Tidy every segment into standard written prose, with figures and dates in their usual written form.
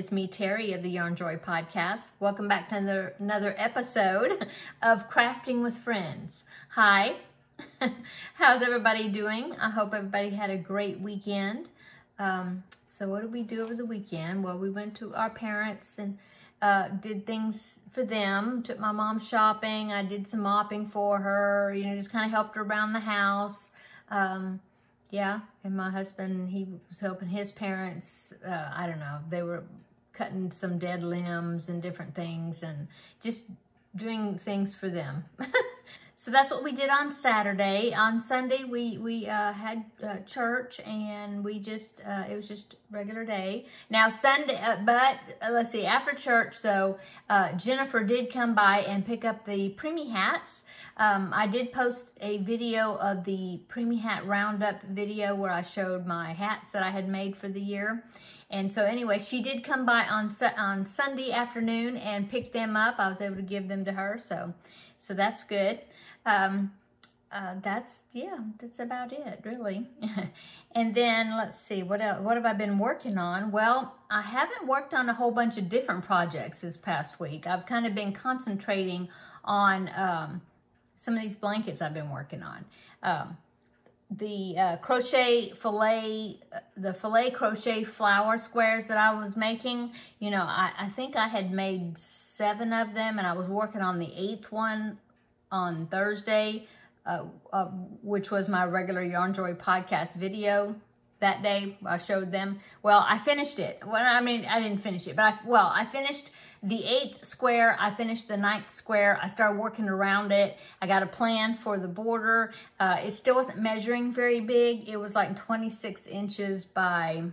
It's me, Terry, of the Yarn Joy podcast. Welcome back to another episode of Crafting with Friends. Hi, how's everybody doing? I hope everybody had a great weekend. So what did we do over the weekend? Well, we went to our parents and did things for them. Took my mom shopping. I did some mopping for her, just kind of helped her around the house. Yeah, and my husband, he was helping his parents. I don't know, they were cutting some dead limbs and different things and just doing things for them. So that's what we did on Saturday. On Sunday, we had church, and we just, it was just regular day. Now Sunday, let's see, after church, though, Jennifer did come by and pick up the preemie hats. I did post a video of the preemie hat roundup video where I showed my hats that I had made for the year. And so anyway, she did come by on Sunday afternoon and pick them up. I was able to give them to her, so that's good. That's about it, really. And then let's see, what else? What have I been working on? Well, I haven't worked on a whole bunch of different projects this past week. I've kind of been concentrating on some of these blankets I've been working on. The crochet filet, the filet crochet flower squares that I was making, I think I had made 7 of them, and I was working on the 8th one on Thursday, which was my regular Yarn Joy podcast video. That day I showed them. Well, I finished it. Well, I mean, I didn't finish it, but I finished the 8th square. I finished the 9th square. I started working around it. I got a plan for the border. It still wasn't measuring very big. It was like 26 inches by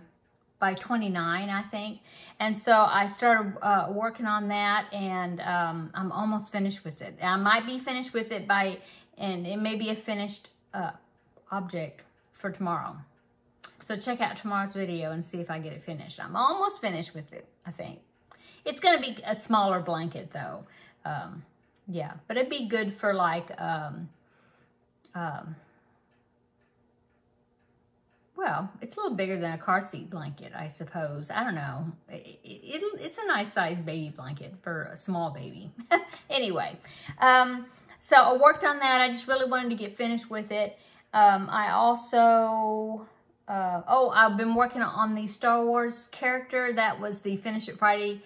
29, I think. And so I started working on that, and I'm almost finished with it. I might be finished with it and it may be a finished object for tomorrow. So check out tomorrow's video and see if I get it finished. I'm almost finished with it, I think. It's going to be a smaller blanket, though. Yeah, but it'd be good for like, well, it's a little bigger than a car seat blanket, I suppose. I don't know. It's a nice sized baby blanket for a small baby. Anyway, so I worked on that. I just really wanted to get finished with it. I also... I've been working on the Star Wars character. That was the Finish It Friday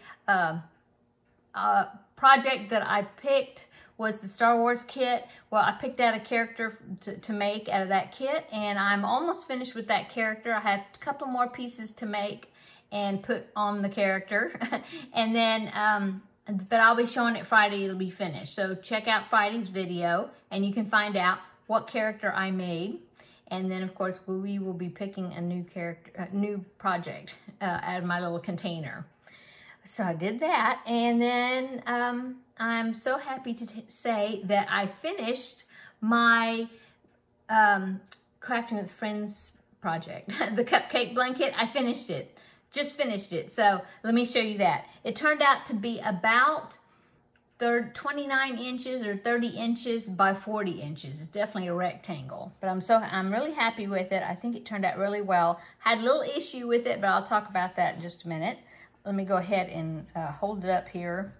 project that I picked, was the Star Wars kit. Well, I picked out a character to make out of that kit, and I'm almost finished with that character. I have a couple more pieces to make and put on the character. And then, but I'll be showing it Friday. It'll be finished. So check out Friday's video, and you can find out what character I made. And then, of course, we will be picking a new new project out of my little container. So I did that, and then I'm so happy to say that I finished my Crafting with Friends project. The Cupcake Blanket, I finished it. Just finished it. So let me show you that. It turned out to be about 29 inches or 30 inches by 40 inches. It's definitely a rectangle, but I'm really happy with it. I think it turned out really well. Had a little issue with it, but I'll talk about that in just a minute. Let me go ahead and hold it up here.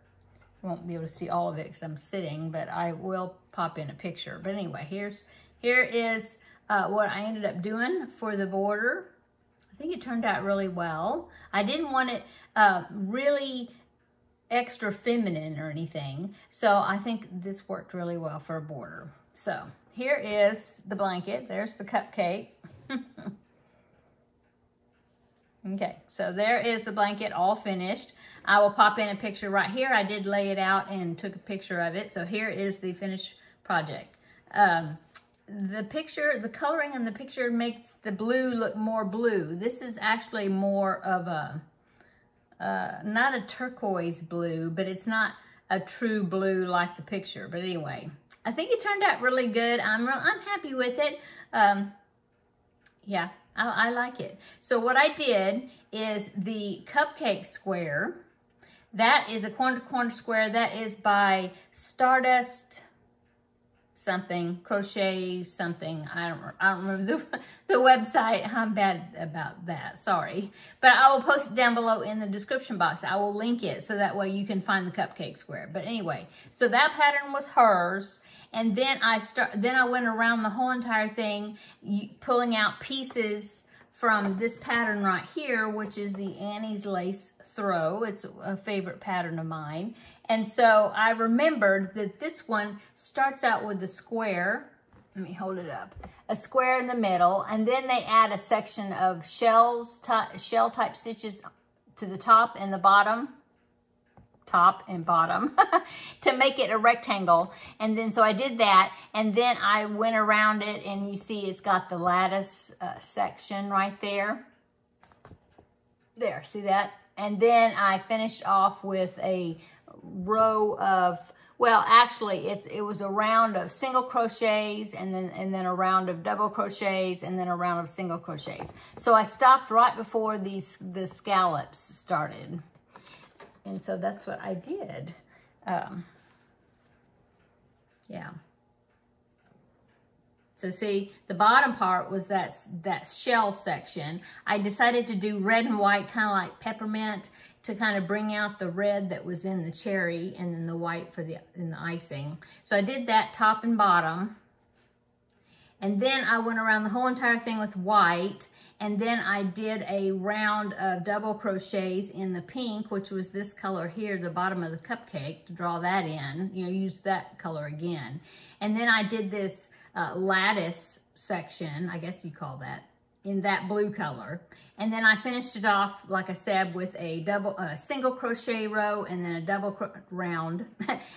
You won't be able to see all of it because I'm sitting, but I will pop in a picture. But anyway, here is what I ended up doing for the border. I think it turned out really well. I didn't want it really extra feminine or anything, so I think this worked really well for a border. So here is the blanket. There's the cupcake. Okay, so there is the blanket all finished. I will pop in a picture right here. I did lay it out and took a picture of it. So here is the finished project. The picture, the coloring in the picture makes the blue look more blue. This is actually more of a not a turquoise blue, but it's not a true blue like the picture. But anyway, I think it turned out really good. I'm happy with it. Yeah, I like it. So what I did is the cupcake square. That is a corner to corner square. That is by Stardust something, crochet something. I don't remember the website. I'm bad about that, sorry. But I will post it down below in the description box. I will link it so that way you can find the cupcake square. But anyway, so that pattern was hers. And then I went around the whole entire thing, pulling out pieces from this pattern right here, which is the Annie's Lace Throw. It's a favorite pattern of mine. And so I remembered that this one starts out with a square. Let me hold it up. A square in the middle, and then they add a section of shell type stitches to the top and the bottom. Top and bottom to make it a rectangle. And then so I did that, and then I went around it, and you see it's got the lattice section right there. There, see that? And then I finished off with a row of, well, actually it was a round of single crochets, and then a round of double crochets, and then a round of single crochets. So I stopped right before the scallops started. And so that's what I did. Yeah. So see, the bottom part was that shell section. I decided to do red and white, kind of like peppermint, to kind of bring out the red that was in the cherry, and then the white in the icing. So I did that top and bottom. And then I went around the whole entire thing with white. And then I did a round of double crochets in the pink, which was this color here, the bottom of the cupcake, to draw that in. You know, use that color again. And then I did this lattice section, I guess you call that, in that blue color. And then I finished it off, like I said, with a single crochet row, and then a double round,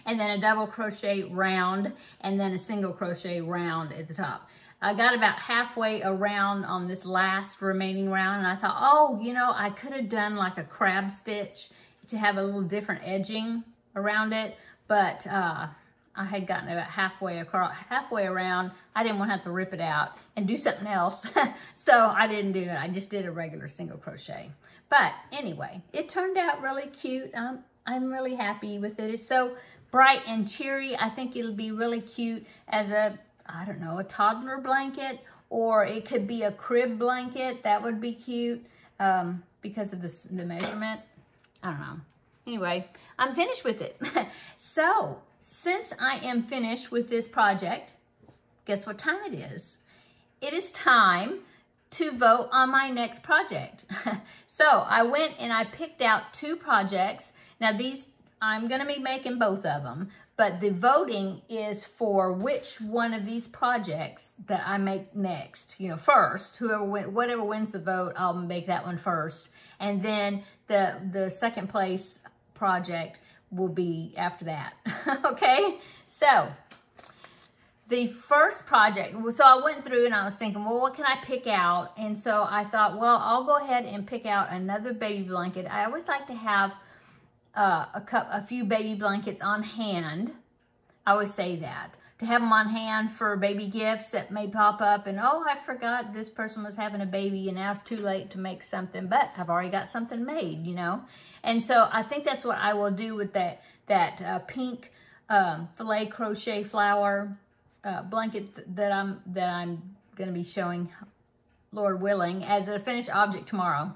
and then a double crochet round, and then a single crochet round at the top. I got about halfway around on this last remaining round, and I thought, oh, you know, I could have done like a crab stitch to have a little different edging around it, but I had gotten about halfway around. I didn't want to have to rip it out and do something else, so I didn't do it. I just did a regular single crochet. But anyway, it turned out really cute. I'm really happy with it. It's so bright and cheery. I think it'll be really cute as a, I don't know, a toddler blanket, or it could be a crib blanket. That would be cute because of the measurement. I don't know. Anyway, I'm finished with it. So, since I am finished with this project, guess what time it is? It is time to vote on my next project. So, I went and I picked out 2 projects. Now, these, I'm going to be making both of them. But the voting is for which one of these projects that I make next. You know, first, whatever wins the vote, I'll make that one first. And then the second place project will be after that. Okay? So, the first project, so I went through and I was thinking, well, what can I pick out? And so I thought, well, I'll go ahead and pick out another baby blanket. I always like to have a few baby blankets on hand. I always say that, to have them on hand for baby gifts that may pop up, and oh, I forgot this person was having a baby and now it's too late to make something, but I've already got something made, you know. And so I think that's what I will do with that pink filet crochet flower blanket that I'm going to be showing, Lord willing, as a finished object tomorrow.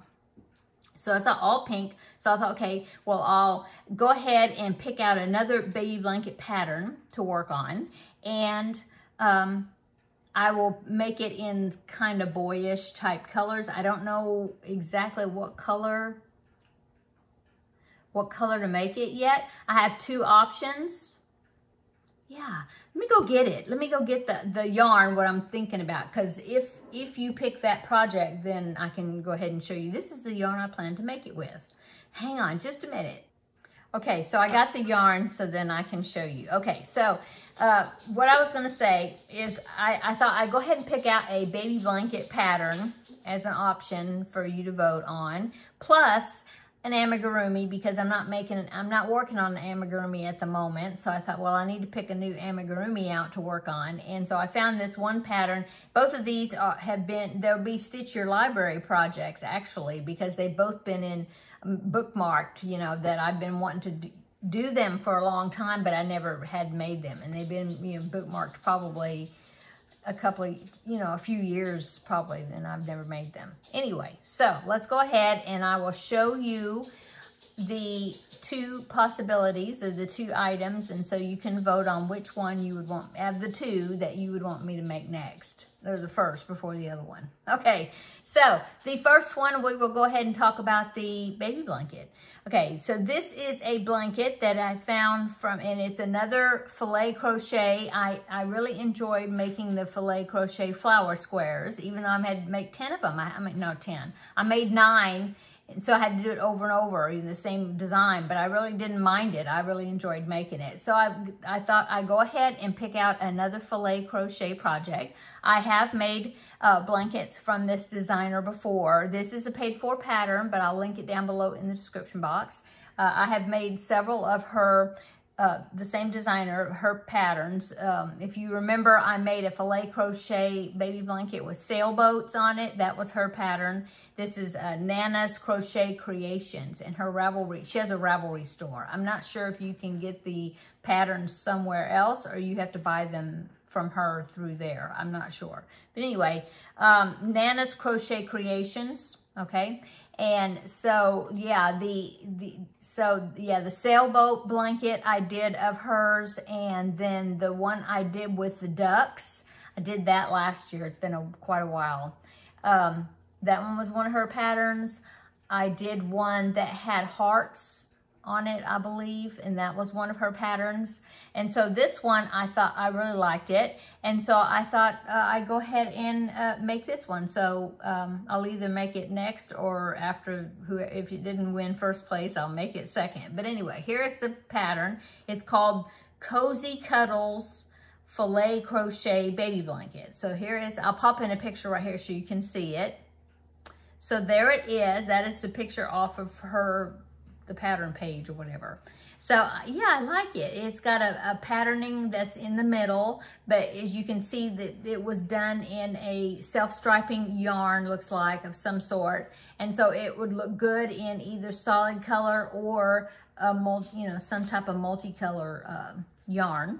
So it's all pink. So I thought, okay, well, I'll go ahead and pick out another baby blanket pattern to work on. And I will make it in kind of boyish type colors. I don't know exactly what color to make it yet. I have 2 options. Yeah, let me go get it. Let me go get the yarn, what I'm thinking about. Because if you pick that project, then I can go ahead and show you. This is the yarn I plan to make it with. Hang on just a minute. Okay, so I got the yarn, so then I can show you. Okay, so what I was going to say is I thought I'd go ahead and pick out a baby blanket pattern as an option for you to vote on, plus an amigurumi, because I'm not working on an amigurumi at the moment. So I thought, well, I need to pick a new amigurumi out to work on. And so I found this one pattern. Both of these they'll be Stitch Your Library projects, actually, because they've both been in bookmarked, you know, that I've been wanting to do them for a long time, but I never had made them. And they've been, you know, bookmarked probably a couple of, you know, a few years probably, and I've never made them. Anyway, so let's go ahead and I will show you the two possibilities or the two items, and so you can vote on which one you would want, of the two that you would want me to make next, or the first before the other one. Okay, so the first one, we will go ahead and talk about the baby blanket. Okay, so this is a blanket that I found from, and it's another filet crochet. I really enjoyed making the filet crochet flower squares, even though I had to make 10 of them. I mean, no, 10. I made 9. And so I had to do it over and over, in the same design, but I really didn't mind it. I really enjoyed making it. So I thought I'd go ahead and pick out another filet crochet project. I have made blankets from this designer before. This is a paid for pattern, but I'll link it down below in the description box. I have made several of her the same designer, her patterns. If you remember, I made a filet crochet baby blanket with sailboats on it. That was her pattern. This is Nana's Crochet Creations, and her Ravelry. She has a Ravelry store. I'm not sure if you can get the patterns somewhere else or you have to buy them from her through there. I'm not sure. But anyway, Nana's Crochet Creations, okay? And so, yeah, the sailboat blanket I did of hers, and then the one I did with the ducks, I did that last year. It's been quite a while. That one was one of her patterns. I did one that had hearts on it, I believe, and that was one of her patterns. And so this one, I thought I really liked it, and so I thought I'd go ahead and make this one. So I'll either make it next, or after, if it didn't win first place, I'll make it second. But anyway, here's the pattern. It's called Cozy Cuddles Filet Crochet Baby Blanket. So here is, I'll pop in a picture right here so you can see it. So there it is. That is the picture off of the pattern page or whatever. So yeah, I like it. It's got a patterning that's in the middle, but as you can see, that it was done in a self-striping yarn, looks like, of some sort. And so it would look good in either solid color or some type of multicolor yarn.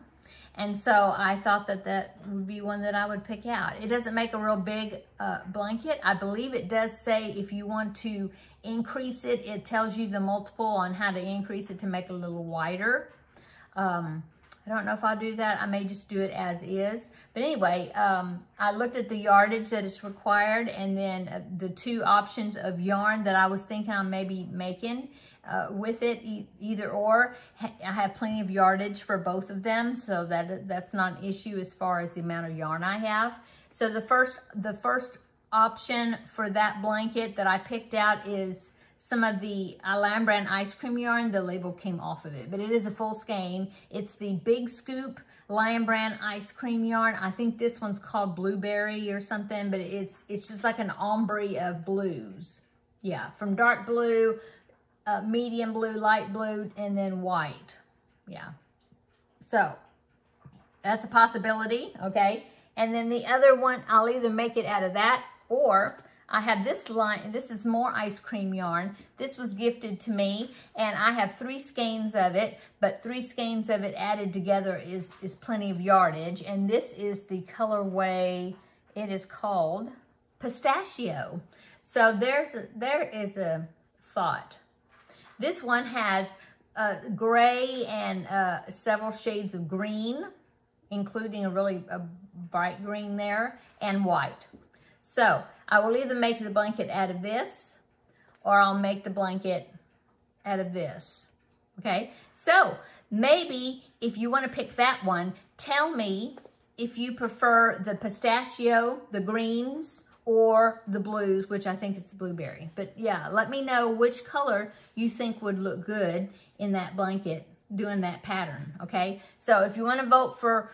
And so I thought that would be one that I would pick out. It doesn't make a real big blanket. I believe it does say if you want to increase it, it tells you the multiple on how to increase it to make it a little wider. I don't know if I'll do that. I may just do it as is. But anyway, I looked at the yardage that is required, and then the two options of yarn that I was thinking I may be making with it, either or. I have plenty of yardage for both of them, so that's not an issue as far as the amount of yarn I have. So the first option for that blanket that I picked out is some of the Alhambra ice cream yarn. The label came off of it, but it is a full skein. It's the Big Scoop Alhambra ice cream yarn. I think this one's called Blueberry or something, but it's just like an ombre of blues. Yeah, from dark blue, medium blue, light blue, and then white. Yeah. So that's a possibility, okay? And then the other one, I'll either make it out of that, or I have this line. This is more ice cream yarn. This was gifted to me, and I have 3 skeins of it, but 3 skeins of it added together is plenty of yardage. And this is the colorway, it is called Pistachio. So there is a thought. This one has gray and several shades of green, including a bright green there, and white. So I will either make the blanket out of this, or I'll make the blanket out of this. Okay, so maybe if you want to pick that one, tell me if you prefer the pistachio, the greens, or the blues, which I think it's blueberry. But yeah, let me know which color you think would look good in that blanket doing that pattern, okay? So if you want to vote for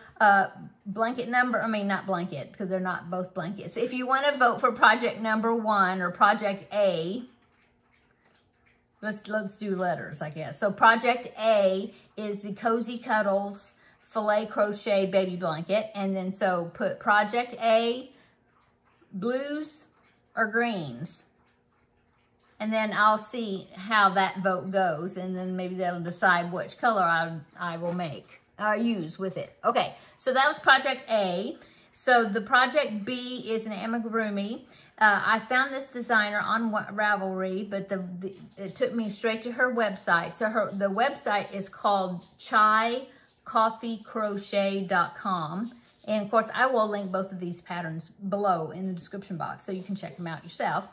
blanket number, not blanket, because they're not both blankets. If you want to vote for project number 1 or project A, let's do letters, I guess. So project A is the Cozy Cuddles Filet Crochet Baby Blanket, and then so put project A, blues or greens. And then I'll see how that vote goes, and then maybe they'll decide which color I will use with it. Okay, so that was project A. So the project B is an amigurumi. I found this designer on Ravelry, but it took me straight to her website. So the website is called chaicoffeecrochet.com. And of course, I will link both of these patterns below in the description box so you can check them out yourself.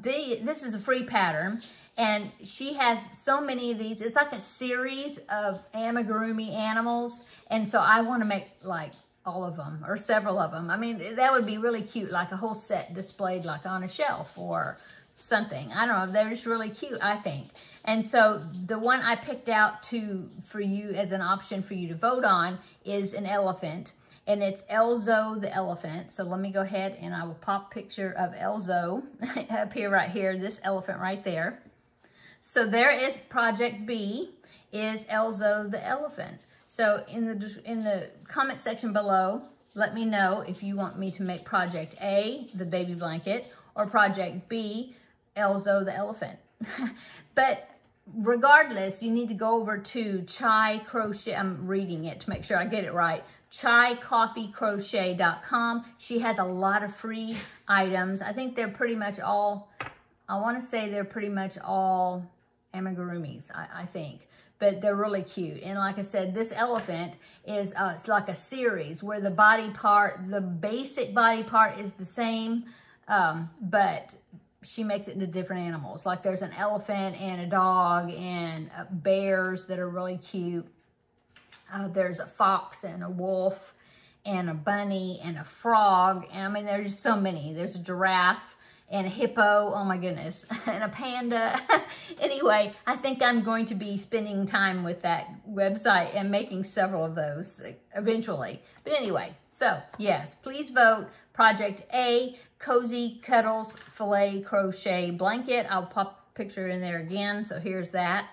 This is a free pattern, and she has so many of these. It's like a series of amigurumi animals, and so I want to make like all of them or several of them. I mean, that would be really cute, like a whole set displayed like on a shelf or something. I don't know. They're just really cute, I think. And so the one I picked out for you as an option for you to vote on is an elephant. And it's Elzo the elephant. So let me go ahead and I will pop a picture of Elzo up here, right here, this elephant right there. So there is project B, is Elzo the elephant. So in the comment section below, let me know if you want me to make project A, the baby blanket, or project B, Elzo the elephant. But regardless, you need to go over to Chai Crochet. I'm reading it to make sure I get it right. chaicoffeecrochet.com. She has a lot of free items. I think they're pretty much all, I want to say they're pretty much all amigurumis, I think. But they're really cute. And like I said, this elephant is it's like a series where the body part, the basic body part is the same, but she makes it into different animals. Like there's an elephant and a dog and bears that are really cute. There's a fox and a wolf and a bunny and a frog. And I mean, there's just so many. There's a giraffe and a hippo. Oh my goodness. And a panda. Anyway, I think I'm going to be spending time with that website and making several of those eventually. But anyway, so yes, please vote project A, Cozy Cuddles Filet Crochet Blanket. I'll pop a picture in there again. So here's that.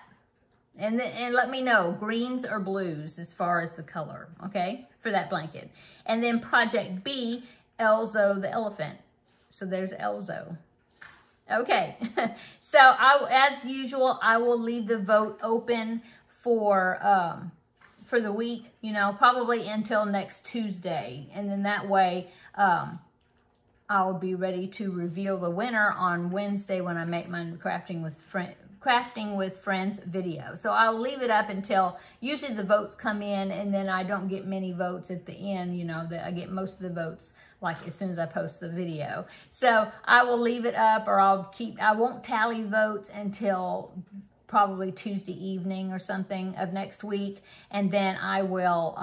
And let me know, greens or blues as far as the color, okay, for that blanket. And then project B, Elzo the elephant. So there's Elzo. Okay, so as usual, I will leave the vote open for the week, you know, probably until next Tuesday. And then that way, I'll be ready to reveal the winner on Wednesday when I make my Crafting with Friends video. So I'll leave it up until usually the votes come in, and then I don't get many votes at the end, you know, I get most of the votes like as soon as I post the video. So I will leave it up, or I won't tally votes until probably Tuesday evening or something of next week. And then I will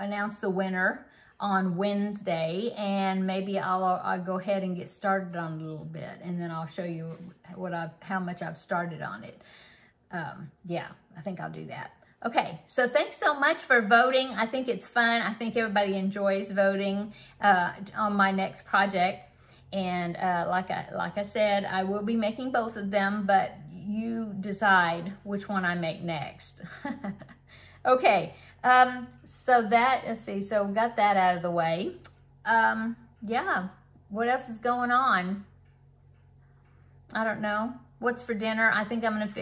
announce the winner on Wednesday, and maybe I'll go ahead and get started on it a little bit, and then I'll show you how much I've started on it. Yeah, I think I'll do that. Okay, so thanks so much for voting. I think it's fun. I think everybody enjoys voting on my next project. And like I said, I will be making both of them, but you decide which one I make next. Okay, so let's see, so got that out of the way. Yeah, what else is going on? I don't know. What's for dinner? I think I'm gonna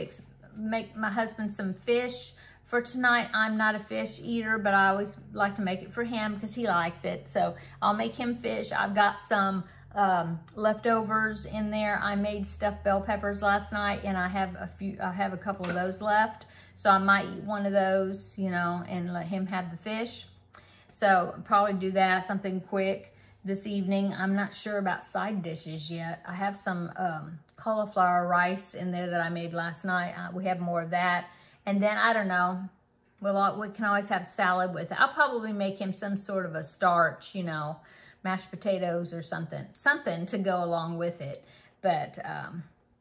make my husband some fish for tonight. I'm not a fish eater, but I always like to make it for him because he likes it. So I'll make him fish. I've got some leftovers in there. I made stuffed bell peppers last night, and I have a couple of those left. So I might eat one of those, you know, and let him have the fish. So I'll probably do that, something quick this evening. I'm not sure about side dishes yet. I have some cauliflower rice in there that I made last night. We have more of that. And then, I don't know, we can always have salad with it. I'll probably make him some sort of a starch, you know, mashed potatoes or something to go along with it. But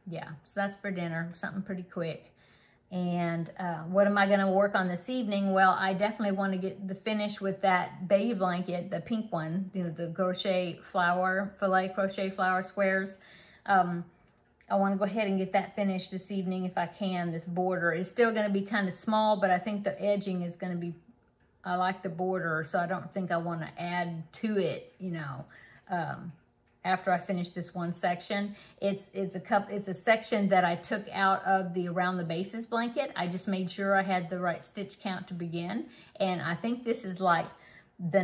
yeah, so that's for dinner, something pretty quick. And what am I going to work on this evening? Well, I definitely want to get the finish with that baby blanket, the pink one, you know, the filet crochet flower squares. I want to go ahead and get that finished this evening if I can. This border is still going to be kind of small, but I think the edging is going to be, I like the border, so I don't think I want to add to it, you know, after I finish this one section. It's a section that I took out of the Around the Bases blanket. I just made sure I had the right stitch count to begin. And I think this is like the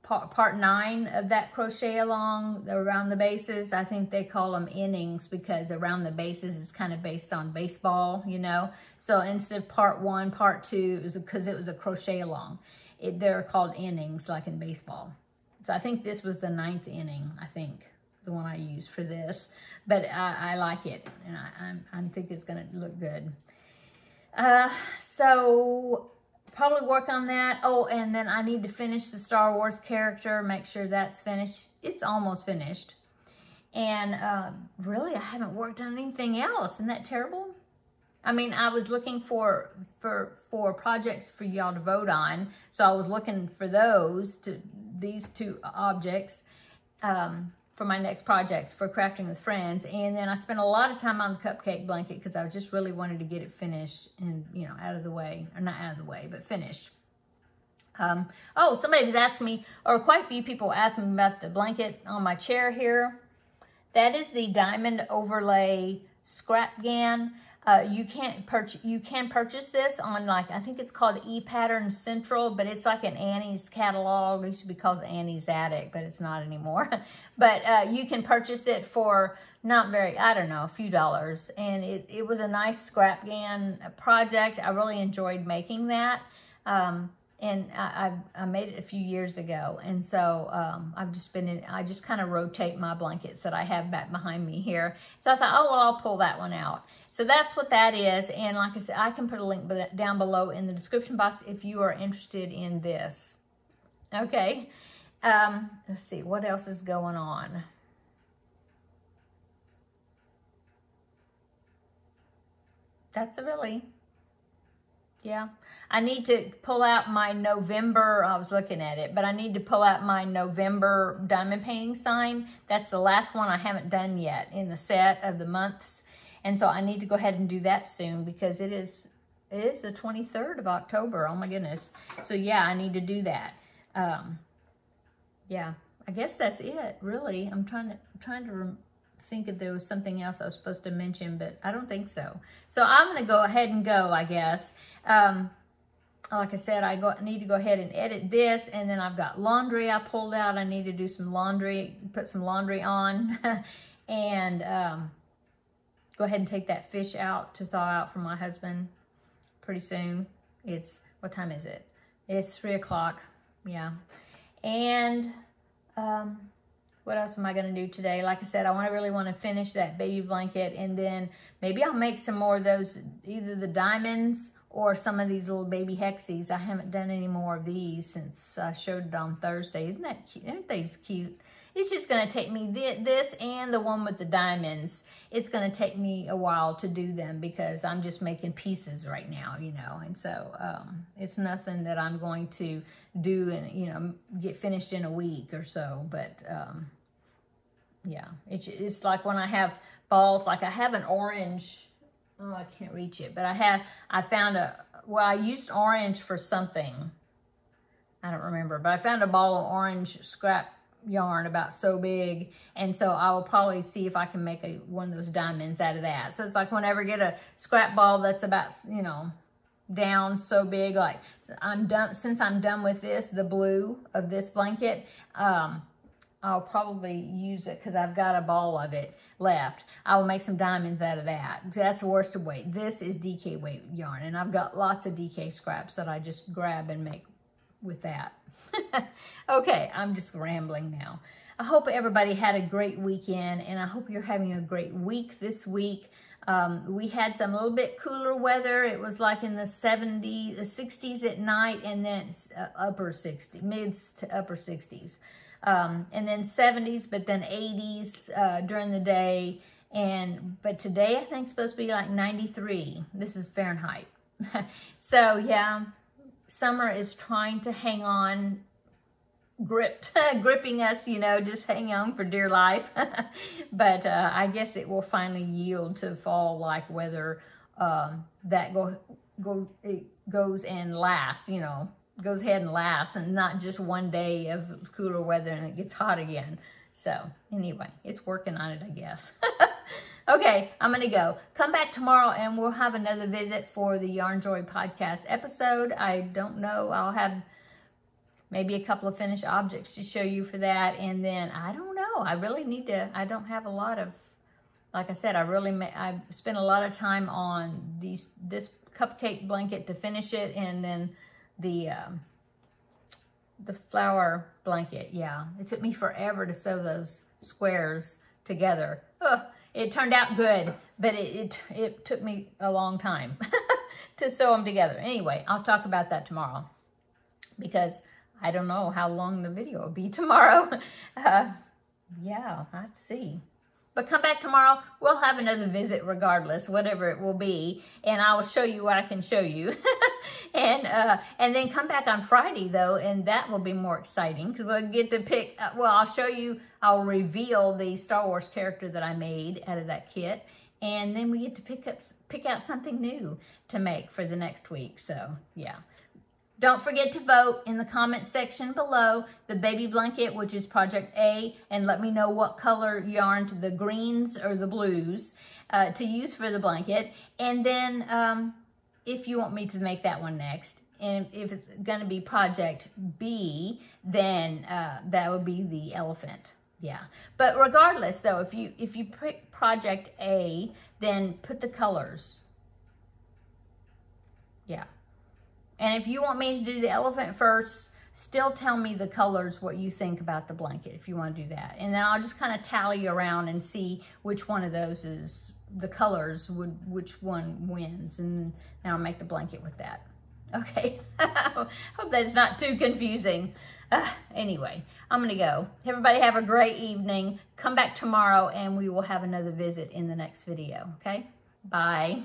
part 9 of that crochet along Around the Bases. I think they call them innings because Around the Bases is kind of based on baseball, you know. So instead of part 1, part 2, it was because it was a crochet along. They're called innings like in baseball. So I think this was the 9th inning, I think, the one I used for this. But I like it, and I think it's going to look good. So probably work on that. Oh, and then I need to finish the Star Wars character, make sure that's finished. It's almost finished. And really, I haven't worked on anything else. Isn't that terrible? I mean, I was looking for projects for y'all to vote on. So I was looking for these 2 objects for my next projects for Crafting with Friends. And then I spent a lot of time on the Cupcake Blanket because I just really wanted to get it finished and, you know, out of the way. Or not out of the way, but finished. Oh, somebody was asking me, or quite a few people asked me about the blanket on my chair here. That is the Diamond Overlay Scrap Gan. You can purchase this on, like, I think it's called ePattern Central, but it's like an Annie's catalog. It used to be called Annie's Attic, but it's not anymore. But you can purchase it for not very, I don't know, a few dollars. And it was a nice scrap gan project. I really enjoyed making that. And I made it a few years ago. And so I just kind of rotate my blankets that I have back behind me here. So I thought, oh, well, I'll pull that one out. So that's what that is. And like I said, I can put a link down below in the description box if you are interested in this. Okay. Let's see, what else is going on? That's yeah. I need to pull out my November, I was looking at it, but I need to pull out my November diamond painting sign. That's the last one I haven't done yet in the set of the months. And so I need to go ahead and do that soon because it is the 23rd of October. Oh my goodness. So yeah, I need to do that. Yeah, I guess that's it, really. I'm trying to think if there was something else I was supposed to mention, but I don't think so. So I'm going to go ahead and go, I guess. Like I said, I need to go ahead and edit this, and then I've got laundry I pulled out. I need to do some laundry, put some laundry on, and go ahead and take that fish out to thaw out for my husband pretty soon. What time is it? It's 3 o'clock, yeah. And what else am I going to do today? Like I said, I really want to finish that baby blanket, and then maybe I'll make some more of those, either the diamonds or some of these little baby hexies. I haven't done any more of these since I showed it on Thursday. Isn't that cute? Aren't they cute? It's just going to take me, this and the one with the diamonds, it's going to take me a while to do them because I'm just making pieces right now, you know. And so it's nothing that I'm going to do and, you know, get finished in a week or so. But yeah, it's like when I have balls, like I have an orange, oh, I can't reach it, but I found I used orange for something. I don't remember, but I found a ball of orange scrap yarn about so big, and so I will probably see if I can make one of those diamonds out of that. So it's like whenever I get a scrap ball that's about, you know, down so big, like since I'm done with this, the blue of this blanket, I'll probably use it because I've got a ball of it left. I will make some diamonds out of that. That's the worsted weight. This is DK weight yarn, and I've got lots of DK scraps that I just grab and make with that. Okay, I'm just rambling now. I hope everybody had a great weekend, and I hope you're having a great week this week. We had some little bit cooler weather. It was like in the 60s at night, and then mids to upper 60s. And then 70s, but then 80s during the day. But today I think it's supposed to be like 93. This is Fahrenheit. So yeah, summer is trying to hang on, gripping us, you know, just hang on for dear life. But I guess it will finally yield to fall-like weather that goes and lasts, you know, goes ahead and lasts, and not just one day of cooler weather and it gets hot again. So anyway, it's working on it, I guess. Okay, I'm going to go. Come back tomorrow and we'll have another visit for the Yarn Joy podcast episode. I don't know. I'll have maybe a couple of finished objects to show you for that. And then, I don't know. I really need to, I don't have a lot of, like I said, I spent a lot of time on this cupcake blanket to finish it. And then the flower blanket. Yeah, it took me forever to sew those squares together. Ugh. It turned out good, but it took me a long time to sew them together. Anyway, I'll talk about that tomorrow because I don't know how long the video will be tomorrow. Yeah, I'll have to see. But come back tomorrow. We'll have another visit regardless, whatever it will be. And I will show you what I can show you. And then come back on Friday, though, and that will be more exciting because we'll get to pick, well, I'll show you, I'll reveal the Star Wars character that I made out of that kit. And then we get to pick out something new to make for the next week. So, yeah. Don't forget to vote in the comment section below the baby blanket, which is Project A, and let me know what color yarn, the greens or the blues, to use for the blanket. And then if you want me to make that one next, and if it's going to be Project B, then that would be the elephant. Yeah. But regardless, though, if you pick Project A, then put the colors. Yeah. And if you want me to do the elephant first, still tell me the colors, what you think about the blanket, if you want to do that. And then I'll just kind of tally around and see which one of those is the colors, which one wins. And then I'll make the blanket with that. Okay. Hope that's not too confusing. Anyway, I'm going to go. Everybody have a great evening. Come back tomorrow and we will have another visit in the next video. Okay. Bye.